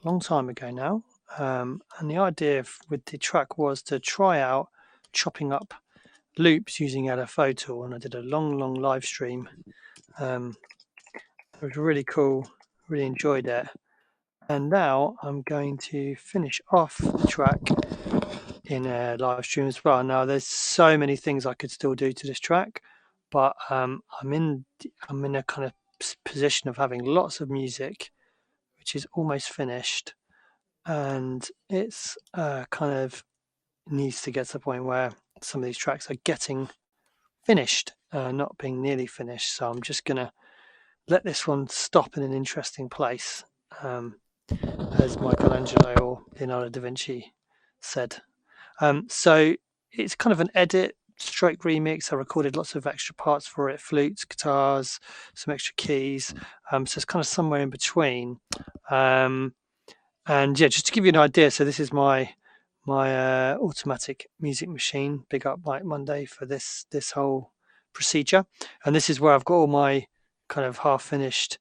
long time ago now. And the idea with the track was to try out chopping up loops using LFO tool, and I did a long live stream. It was really cool, really enjoyed it. And now I'm going to finish off the track in a live stream as well. Now there's so many things I could still do to this track, but I'm in a kind of position of having lots of music, which is almost finished, and it's kind of needs to get to the point where some of these tracks are getting finished, not being nearly finished. So I'm just gonna let this one stop in an interesting place, as Michelangelo or Leonardo da Vinci said. So it's kind of an edit stroke remix. I recorded lots of extra parts for it, flutes, guitars, some extra keys. So it's kind of somewhere in between. And yeah, just to give you an idea, so this is my automatic music machine. Big up Mike Monday for this whole procedure. And this is where I've got all my kind of half finished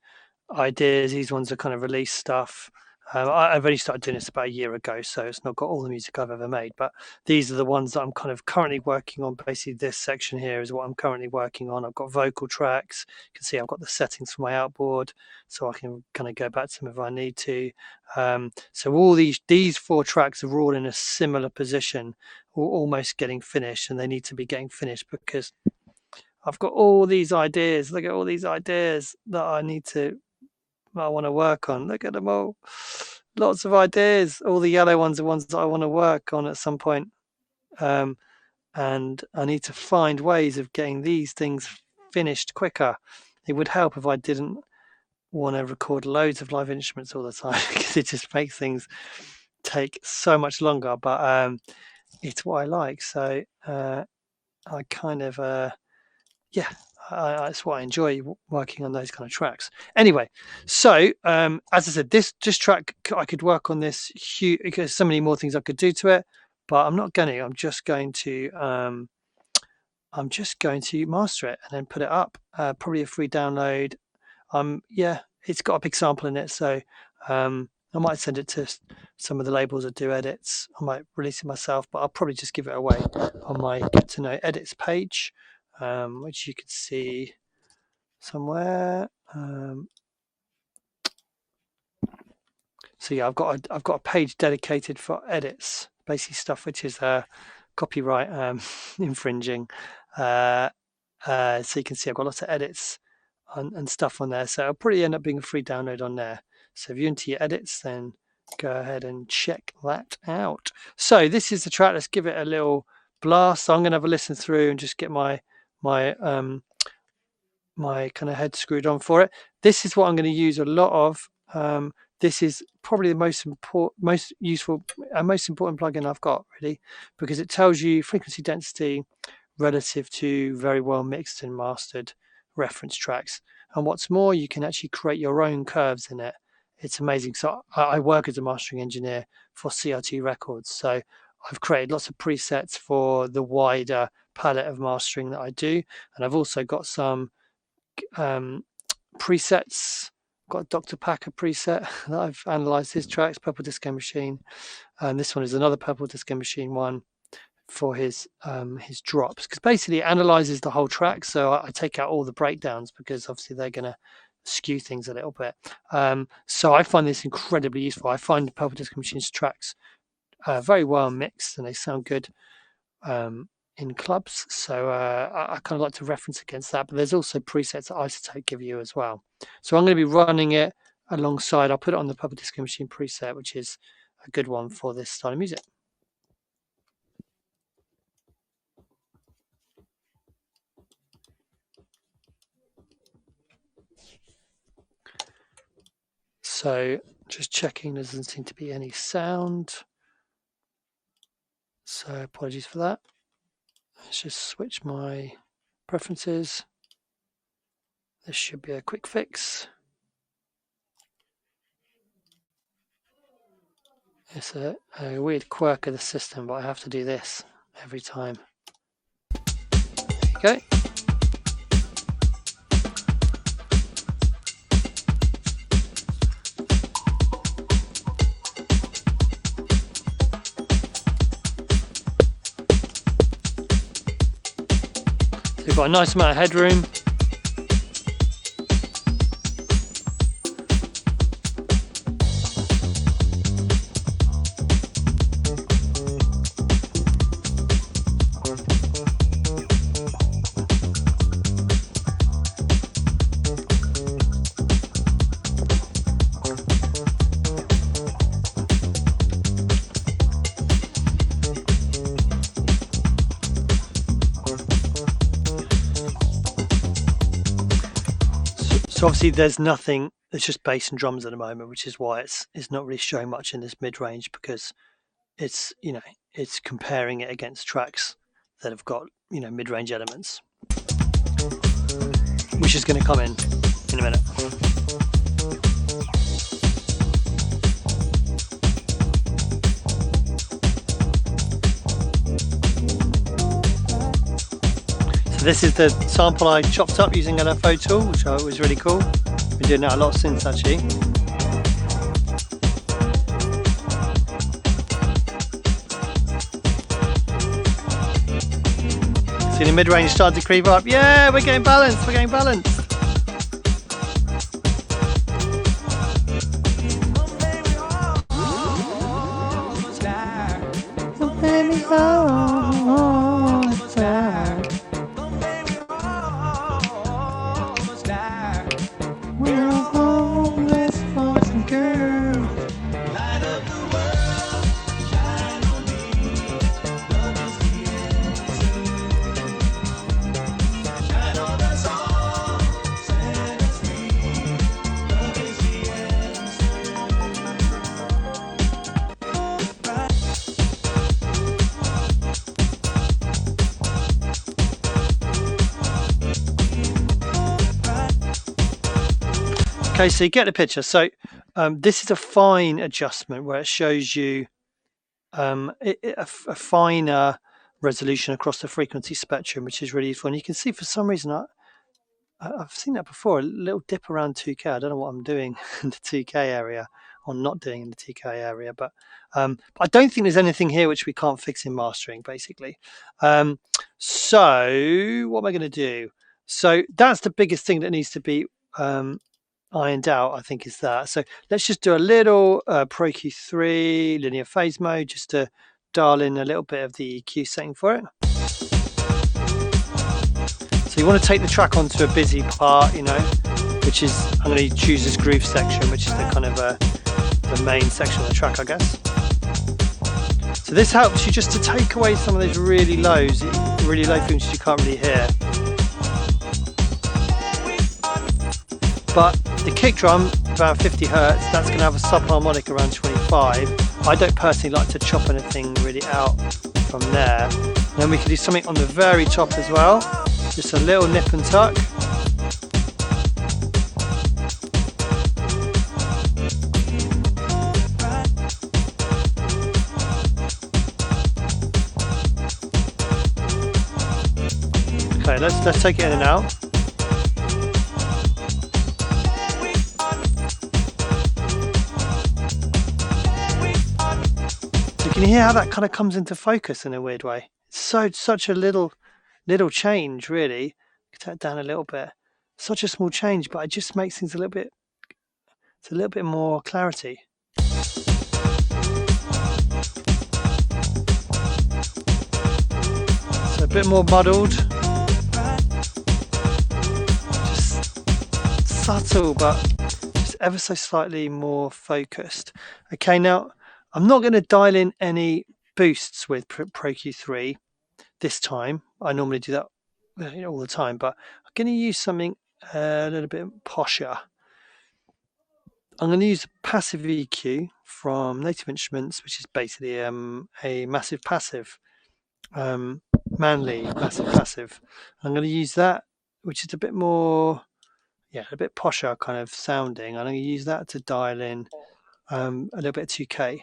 ideas. These ones are kind of release stuff. I've only started doing this about a year ago, so it's not got all the music I've ever made, but these are the ones that I'm kind of currently working on. Basically, this section here is what I'm currently working on. I've got vocal tracks. You can see I've got the settings for my outboard, so I can kind of go back to them if I need to. So all these 4 tracks are all in a similar position, almost getting finished, and they need to be getting finished because I've got all these ideas. Look at all these ideas that I want to work on. Look at them all. Lots of ideas. All the yellow ones are ones that I want to work on at some point. And I need to find ways of getting these things finished quicker. It would help if I didn't want to record loads of live instruments all the time because it just makes things take so much longer. But it's what I like. So I kind of, that's what I enjoy, working on those kind of tracks. Anyway, so as I said, this track I could work on this huge because so many more things I could do to it, but I'm not going to. I'm just going to master it and then put it up. Probably a free download. It's got a big sample in it, so I might send it to some of the labels that do edits. I might release it myself, but I'll probably just give it away on my Get to Know Edits page. Which you can see somewhere. So yeah, I've got a page dedicated for edits, basically stuff which is copyright infringing. So you can see I've got lots of edits and stuff on there. So it'll probably end up being a free download on there. So if you're into your edits, then go ahead and check that out. So this is the track. Let's give it a little blast. So I'm going to have a listen through and just get my kind of head screwed on for it. This is what I'm going to use a lot of. This is probably the most useful and most important plugin I've got, really, because it tells you frequency density relative to very well mixed and mastered reference tracks. And what's more, you can actually create your own curves in it. It's amazing. So I work as a mastering engineer for CRT Records. So I've created lots of presets for the wider palette of mastering that I do. And I've also got some presets. I've got a Dr. Packer preset that I've analyzed his tracks, Purple Disco Machine. And this one is another Purple Disco Machine one for his drops, because basically it analyzes the whole track. So I take out all the breakdowns because obviously they're going to skew things a little bit. So I find this incredibly useful. I find Purple Disco Machine's tracks very well mixed and they sound good in clubs. So I kind of like to reference against that. But there's also presets that Isotope give you as well. So I'm going to be running it alongside. I'll put it on the Purple Disco Machine preset, which is a good one for this style of music. So just checking, there doesn't seem to be any sound. So apologies for that. Let's just switch my preferences. This should be a quick fix. It's a weird quirk of the system, but I have to do this every time. There you go. got a nice amount of headroom. So obviously there's nothing, it's just bass and drums at the moment, which is why it's not really showing much in this mid-range, because it's, you know, it's comparing it against tracks that have got, you know, mid-range elements, which is going to come in a minute. So this is the sample I chopped up using an LFO tool, which was really cool. Been doing that a lot since, actually. See the mid-range starting to creep up. Yeah, we're getting balanced, we're getting balanced. Okay, so you get the picture. So this is a fine adjustment where it shows you a finer resolution across the frequency spectrum, which is really useful. And you can see for some reason, I've seen that before, a little dip around 2K. I don't know what I'm doing in the 2K area or not doing in the 2K area, but I don't think there's anything here which we can't fix in mastering, basically. So what am I going to do? So that's the biggest thing that needs to be ironed out, I think, is that. So let's just do a little Pro Q3 linear phase mode just to dial in a little bit of the EQ setting for it. So you want to take the track onto a busy part, you know, which is, I'm going to choose this groove section, which is the kind of the main section of the track, I guess. So this helps you just to take away some of those really low frequencies you can't really hear. But the kick drum, about 50 hertz, that's going to have a subharmonic around 25. I don't personally like to chop anything really out from there. Then we can do something on the very top as well, just a little nip and tuck. Okay, let's take it in and out. Can you hear how that kind of comes into focus in a weird way? It's such a little change, really. Take it down a little bit. Such a small change, but it just makes things a little bit more clarity. So a bit more muddled. Just subtle, but just ever so slightly more focused. Okay, now I'm not going to dial in any boosts with Pro Q3 this time. I normally do that, you know, all the time, but I'm going to use something a little bit posher. I'm going to use passive EQ from Native Instruments, which is basically a massive passive, Manley massive passive. I'm going to use that, which is a bit more, a bit posher kind of sounding. I'm going to use that to dial in a little bit of 2K.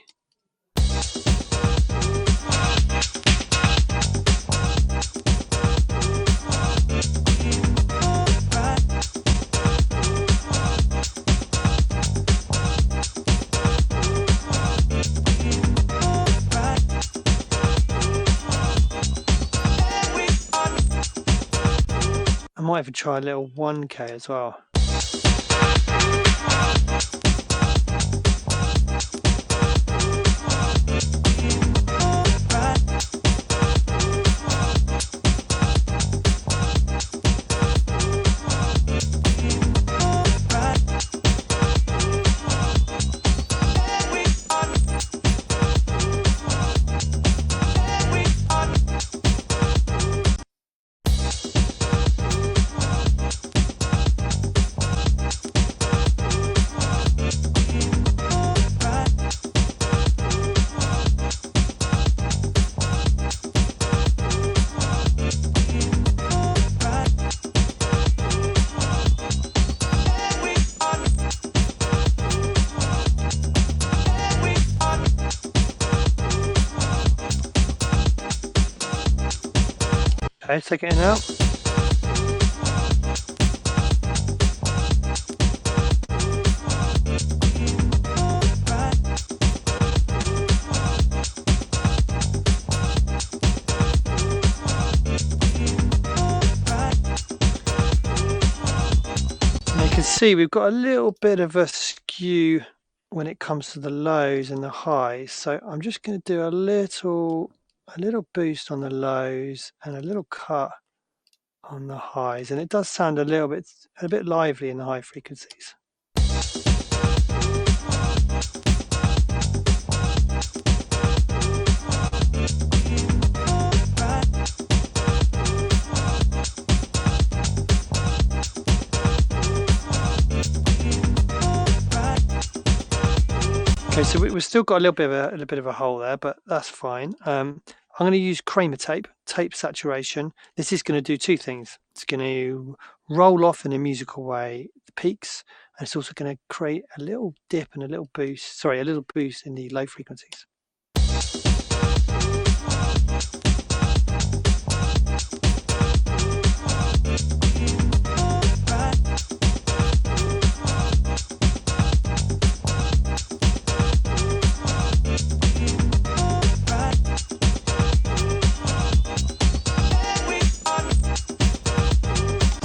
might even try a little 1K as well. Okay, take it in now. And you can see we've got a little bit of a skew when it comes to the lows and the highs. So I'm just going to do a little boost on the lows and a little cut on the highs, and it does sound a bit lively in the high frequencies. Okay, so we've still got a little bit of a hole there, but that's fine. I'm going to use Kramer tape saturation. This is going to do two things. It's going to roll off in a musical way the peaks, and it's also going to create a little dip and a little boost in the low frequencies.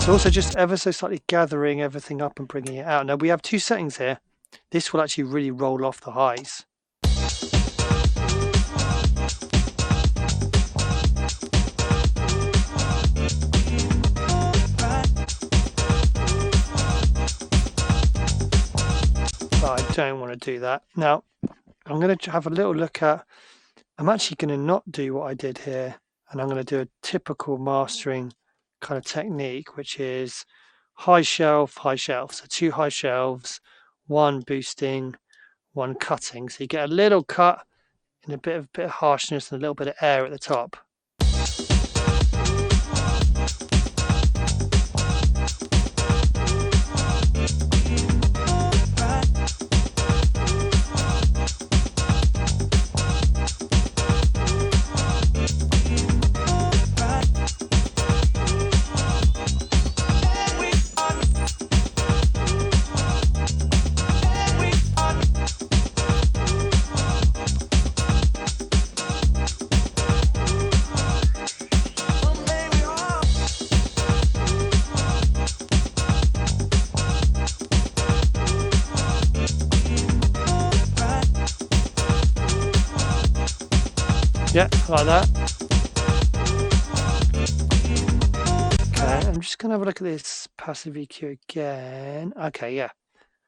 So also just ever so slightly gathering everything up and bringing it out. Now we have two settings here. This will actually really roll off the highs. But I don't want to do that. Now I'm going to have a little look at, I'm actually going to not do what I did here, and I'm going to do a typical mastering kind of technique, which is high shelf, so two high shelves, one boosting, one cutting, so you get a little cut and a bit of harshness and a little bit of air at the top. Yeah, like that. Okay, I'm just gonna have a look at this passive EQ again. Okay, yeah.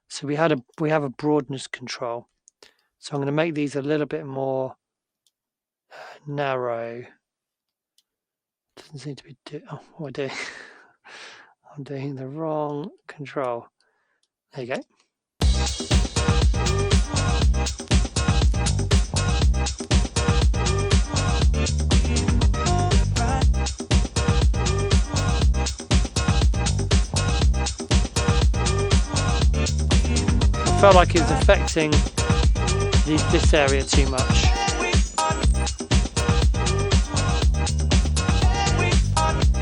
So we have a broadness control. So I'm going to make these a little bit more narrow. Doesn't seem to be what am I doing? I'm doing the wrong control. There you go. I felt like it was affecting this area too much.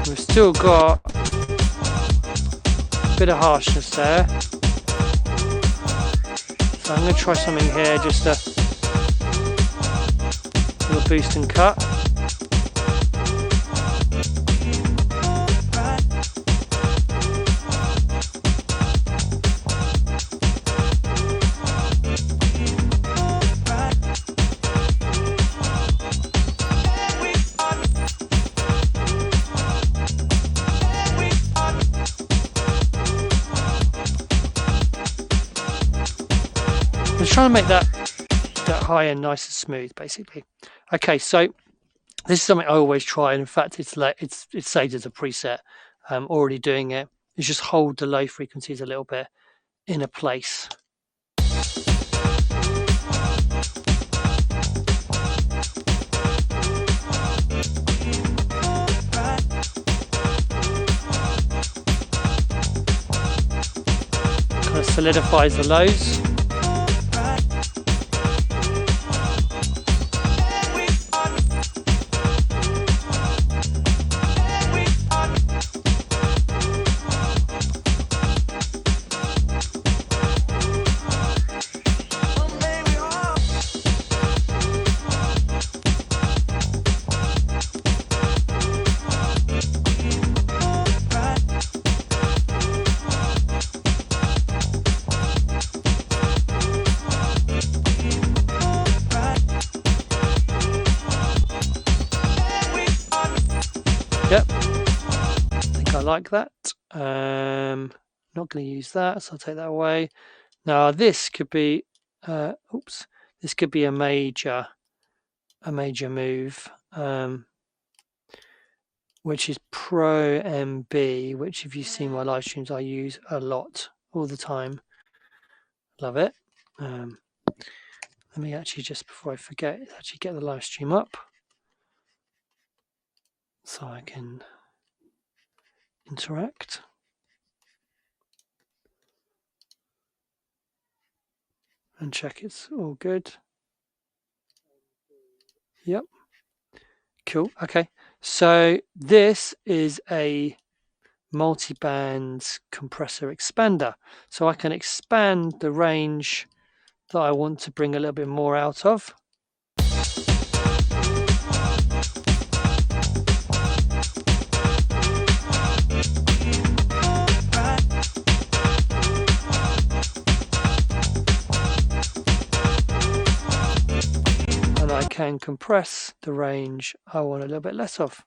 We've still got a bit of harshness there. So I'm going to try something here, just a little boost and cut. trying to make that high end nice and smooth, basically. Okay, so this is something I always try, and in fact, it's saved as a preset. I'm already doing it. Is just hold the low frequencies a little bit in a place. Kind of solidifies the lows. Yep, I think I like that. Not going to use that, so I'll take that away. Now this could be, this could be a major move, which is Pro MB, which if you've seen my live streams, I use a lot, all the time. Love it. Let me actually, just before I forget, actually get the live stream up so I can interact. And check it's all good. Yep. Cool. Okay. So this is a multi-band compressor expander. So I can expand the range that I want to bring a little bit more out of. I can compress the range I want a little bit less of,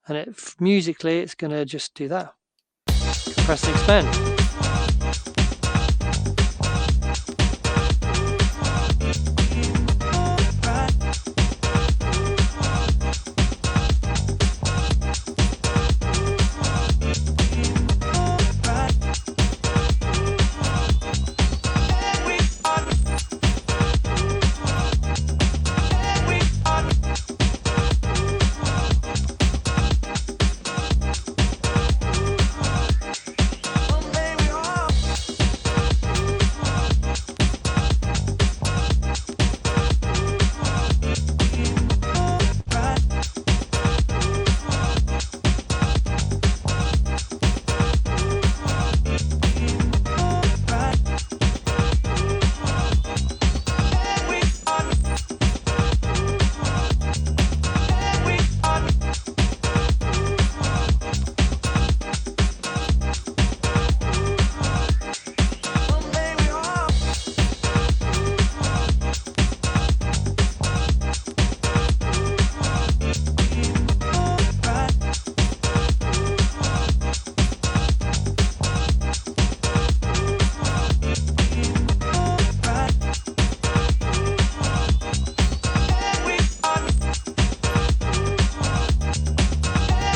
and musically it's going to just do that, compress and expand.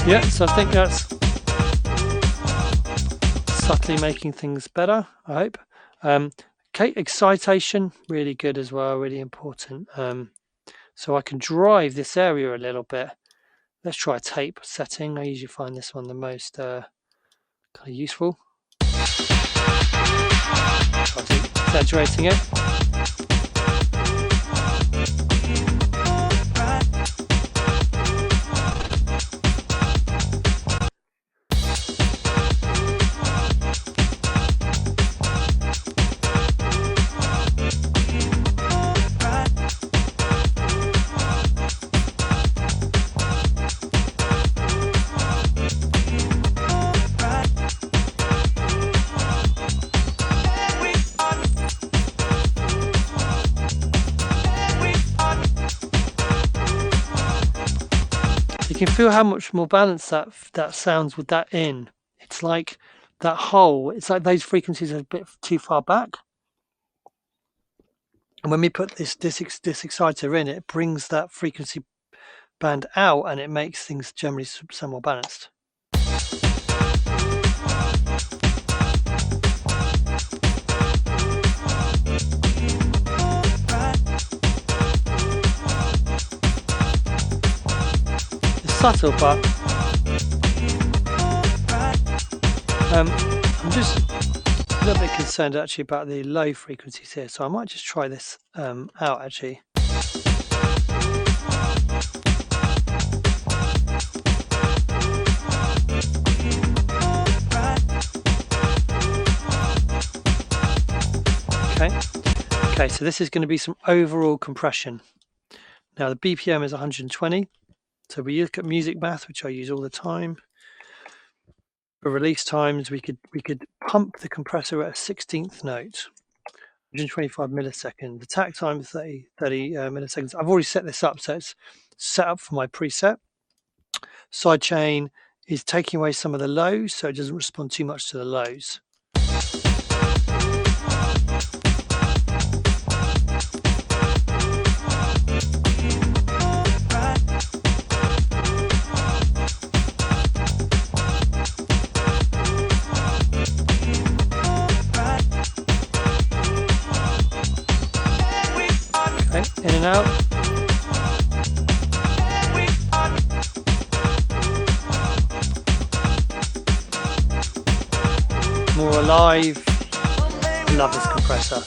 Yeah, so I think that's subtly making things better, I hope. Okay, excitation, really good as well, really important. So I can drive this area a little bit. Let's try a tape setting. I usually find this one the most kind of useful. Exaggerating it. You can feel how much more balanced that sounds with that in. It's like that whole, it's like those frequencies are a bit too far back. And when we put this exciter in, it brings that frequency band out, and it makes things generally some more balanced. It's subtle, but I'm just a little bit concerned actually about the low frequencies here, so I might just try this out actually. Okay, so this is going to be some overall compression. Now the BPM is 120, so we look at music math, which I use all the time. For release times, we could pump the compressor at a 16th note, 125 milliseconds. The takt time is 30 milliseconds. I've already set this up, so it's set up for my preset. Sidechain is taking away some of the lows, so it doesn't respond too much to the lows. In and out. More alive. I love this compressor.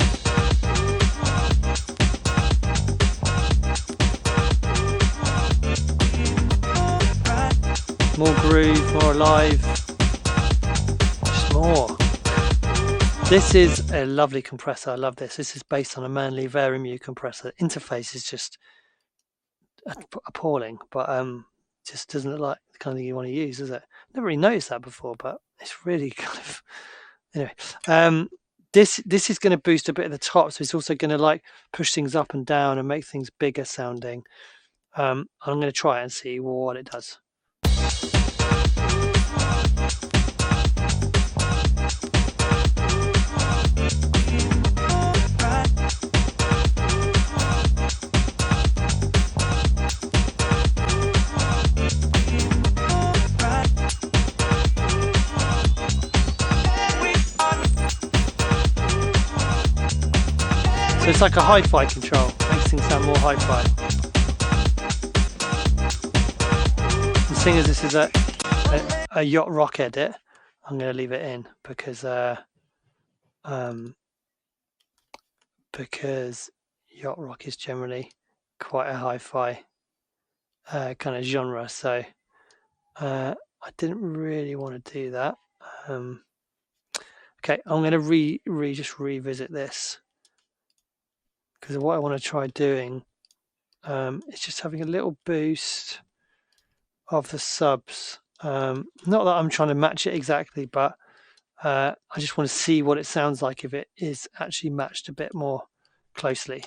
More groove, more alive. Just more. This is a lovely compressor. I love this. This is based on a Manley Varimu compressor. The interface is just appalling, but just doesn't look like the kind of thing you want to use, does it? Never really noticed that before, but it's really kind of anyway. This is going to boost a bit at the top, so it's also going to like push things up and down and make things bigger sounding. I'm going to try it and see what it does. So it's like a hi-fi control, makes things sound more hi-fi. And seeing as this is a yacht rock edit, I'm going to leave it in because yacht rock is generally quite a hi-fi kind of genre. So I didn't really want to do that. Okay, I'm going to just revisit this. Because what I want to try doing is just having a little boost of the subs. Not that I'm trying to match it exactly, but I just want to see what it sounds like if it is actually matched a bit more closely.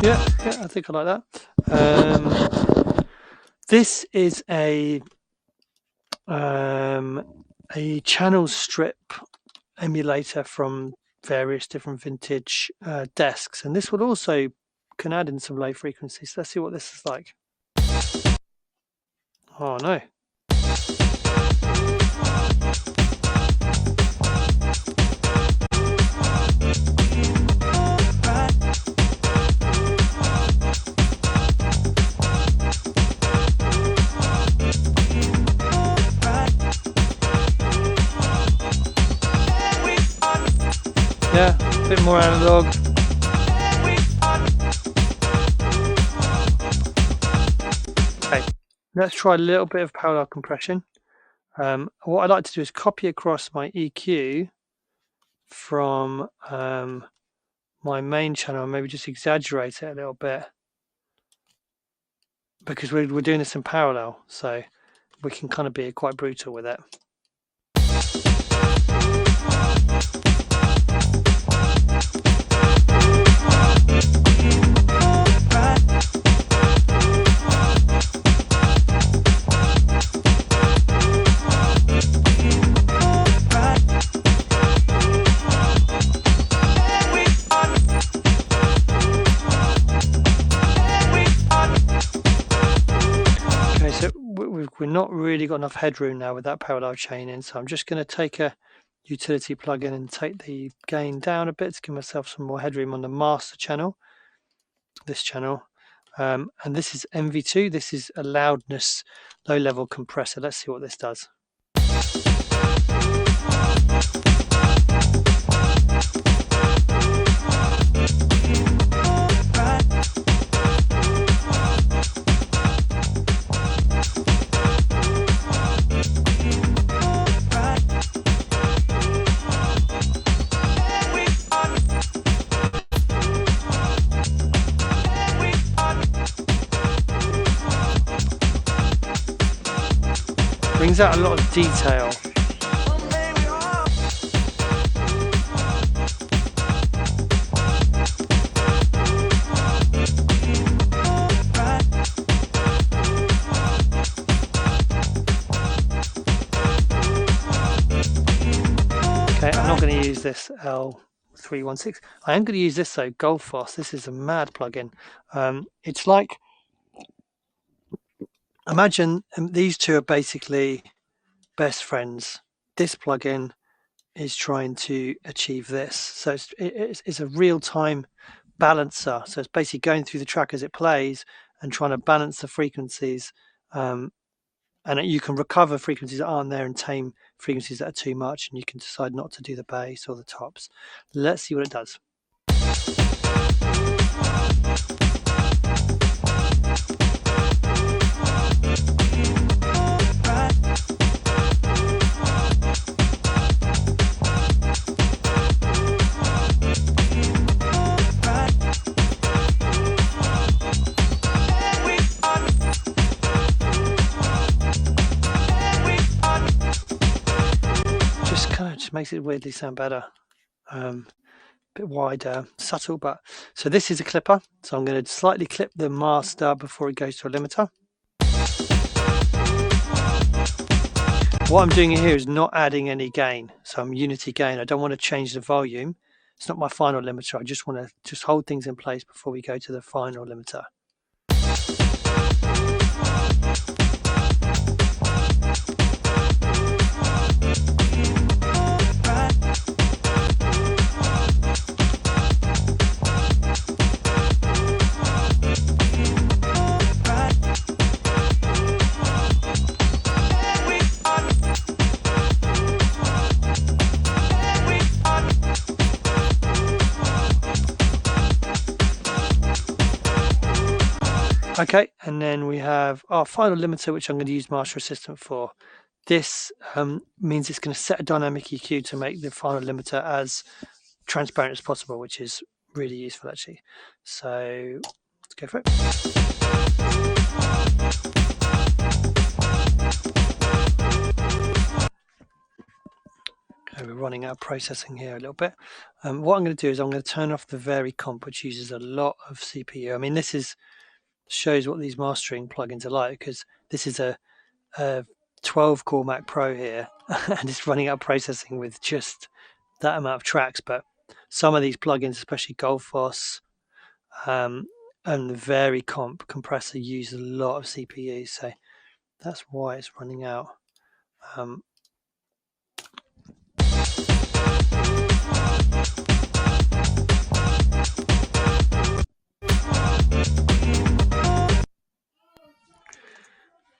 Yeah, I think I like that. This is a channel strip emulator from various different vintage desks, and this would also can add in some low frequencies. Let's see what this is like. Oh no. bit more analog. Okay, let's try a little bit of parallel compression. What I'd like to do is copy across my EQ from my main channel and maybe just exaggerate it a little bit, because we're doing this in parallel, so we can kind of be quite brutal with it. So we're not really got enough headroom now with that parallel chaining, so I'm just going to take a utility plug-in and take the gain down a bit to give myself some more headroom on the master channel, this channel. And this is MV2, this is a loudness low-level compressor. Let's see what this does. Brings out a lot of detail. Okay, I'm not going to use this L316. I am going to use this though, Goldfoss. This is a mad plugin. It's like, imagine these two are basically best friends. This plugin is trying to achieve this. So it's a real-time balancer. So it's basically going through the track as it plays and trying to balance the frequencies. And you can recover frequencies that aren't there and tame frequencies that are too much, and you can decide not to do the bass or the tops. Let's see what it does. Just makes it weirdly sound better. Bit wider, subtle, but so this is a clipper, so I'm going to slightly clip the master before it goes to a limiter. What I'm doing here is not adding any gain, so I'm unity gain. I don't want to change the volume. It's not my final limiter. I just want to hold things in place before we go to the final limiter. Okay, and then we have our final limiter, which I'm going to use Master Assistant for. This means it's going to set a dynamic EQ to make the final limiter as transparent as possible, which is really useful actually. So let's go for it. Okay, we're running out of processing here a little bit. What I'm going to do is I'm going to turn off the Vary Comp, which uses a lot of CPU. I mean, this shows what these mastering plugins are like, because this is a 12 core Mac Pro here and it's running out of processing with just that amount of tracks. But some of these plugins, especially Goldfoss and the Vary Comp compressor, use a lot of CPU, so that's why it's running out.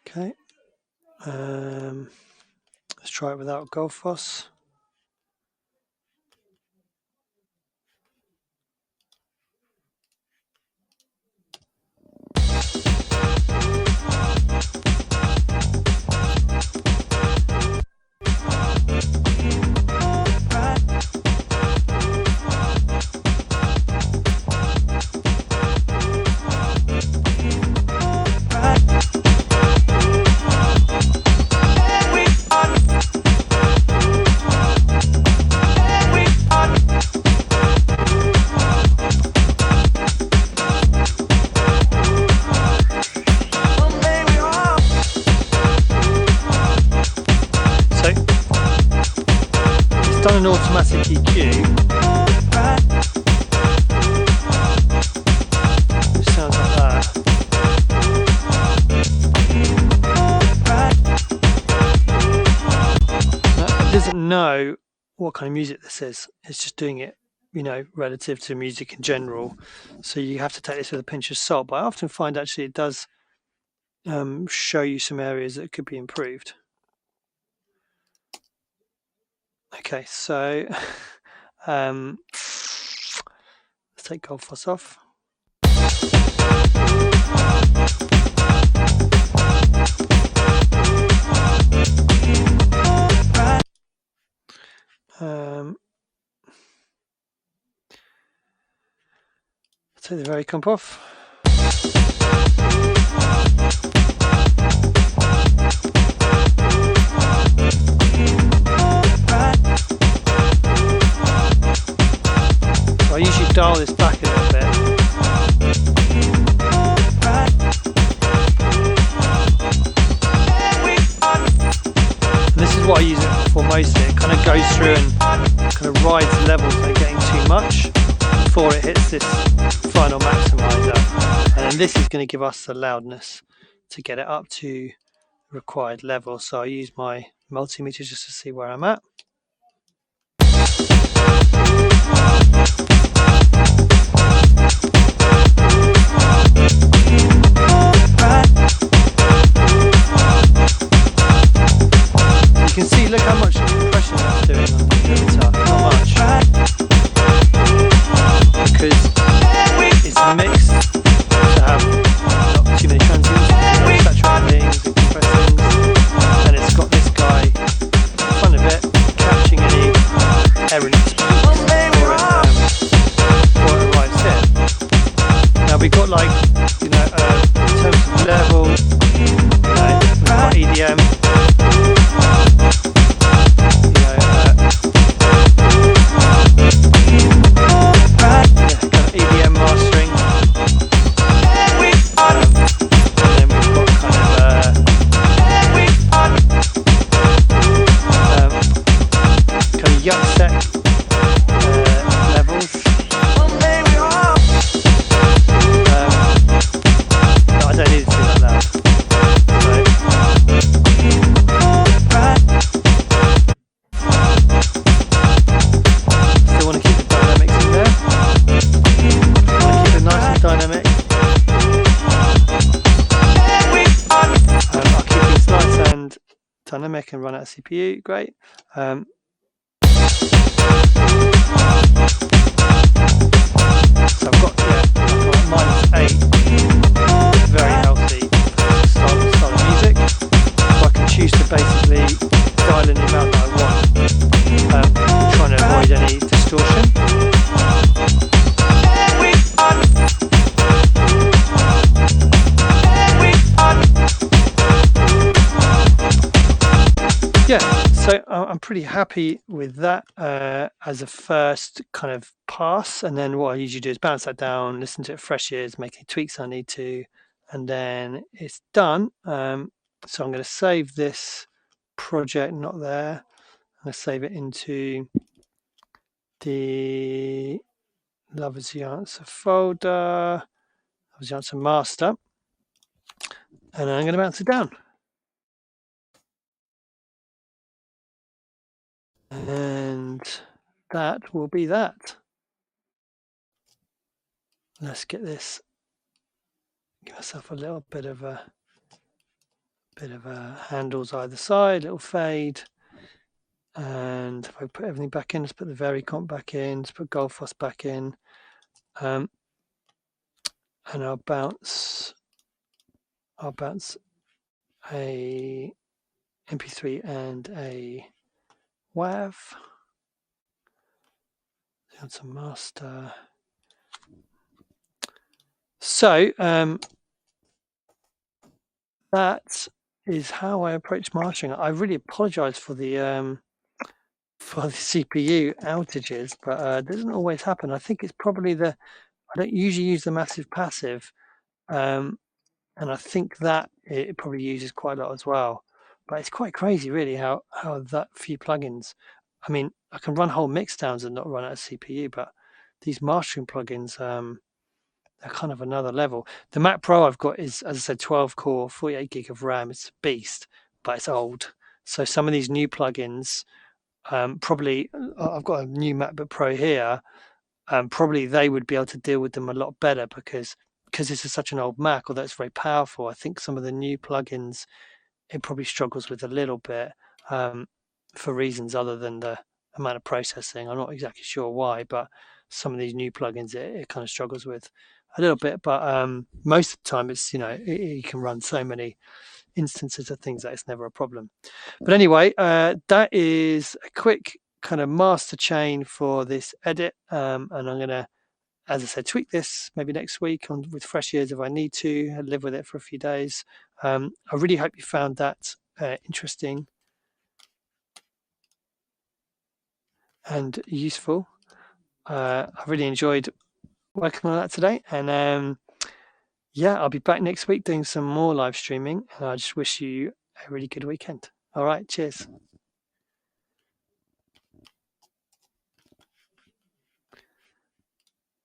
Okay, let's try it without Goldfoss. an automatic EQ, it sounds like that. Now, it doesn't know what kind of music this is. It's just doing it, you know, relative to music in general. So you have to take this with a pinch of salt. But I often find actually it does show you some areas that could be improved. Okay, so let's take Gold Fuss off. Take the very comp off. I usually dial this back a little bit. And this is what I use it for mostly. It kind of goes through and kind of rides the levels that are getting too much before it hits this final maximizer. And then this is going to give us the loudness to get it up to required level. So I use my multimeter just to see where I'm at. You can see, look how much compression that's doing on the limiter, not much. Because it's mixed to have not too many transients, saturating things and compressing things, and it's got this guy in front of it catching any errant speaks before it arrives here. Now we've got, like, you know, in terms of level, you know, we've got EDM. EDM mastering, and then we've got kind of yacht set levels. I don't need it to be that loud. Still want to keep the dynamics in there. Nice and dynamic. I'll keep things nice and dynamic and run out of CPU. Great. So I've got -8, very healthy style of music. So I can choose to basically dial in the amount that I want, trying to avoid any distortion. Yeah, so I'm pretty happy with that as a first kind of pass, and then what I usually do is bounce that down, listen to it fresh ears, make any tweaks I need to, and then it's done. So I'm going to save this project, not there. I'm going to save it into the Love Is the Answer folder, Love Is the Answer master, and I'm going to bounce it down. And that will be that. Let's get this, give myself a little bit of a handles either side, little fade. And if I put everything back in, let's put the very comp back in, let's put Gold Fuss back in. And I'll bounce a MP3 and a WAV. That's a master. So that is how I approach mastering. I really apologize for the CPU outages, but it doesn't always happen. I think it's probably I don't usually use the massive passive, and I think that it probably uses quite a lot as well. But it's quite crazy, really, how that few plugins I mean, I can run whole mix downs and not run out of CPU, but these mastering plugins, they're kind of another level. The Mac Pro I've got is, as I said, 12 core, 48 gig of RAM. It's a beast, but it's old. So some of these new plugins, probably, I've got a new MacBook Pro here. Probably they would be able to deal with them a lot better because this is such an old Mac, although it's very powerful. I think some of the new plugins it probably struggles with a little bit for reasons other than the amount of processing. I'm not exactly sure why, but some of these new plugins it kind of struggles with a little bit. But most of the time, it's you can run so many instances of things that it's never a problem. But anyway, that is a quick kind of master chain for this edit, and I'm going to, as I said, tweak this maybe next week with fresh ears if I need to, and live with it for a few days. I really hope you found that interesting and useful. I really enjoyed working on that today, and yeah, I'll be back next week doing some more live streaming. And I just wish you a really good weekend. All right, cheers.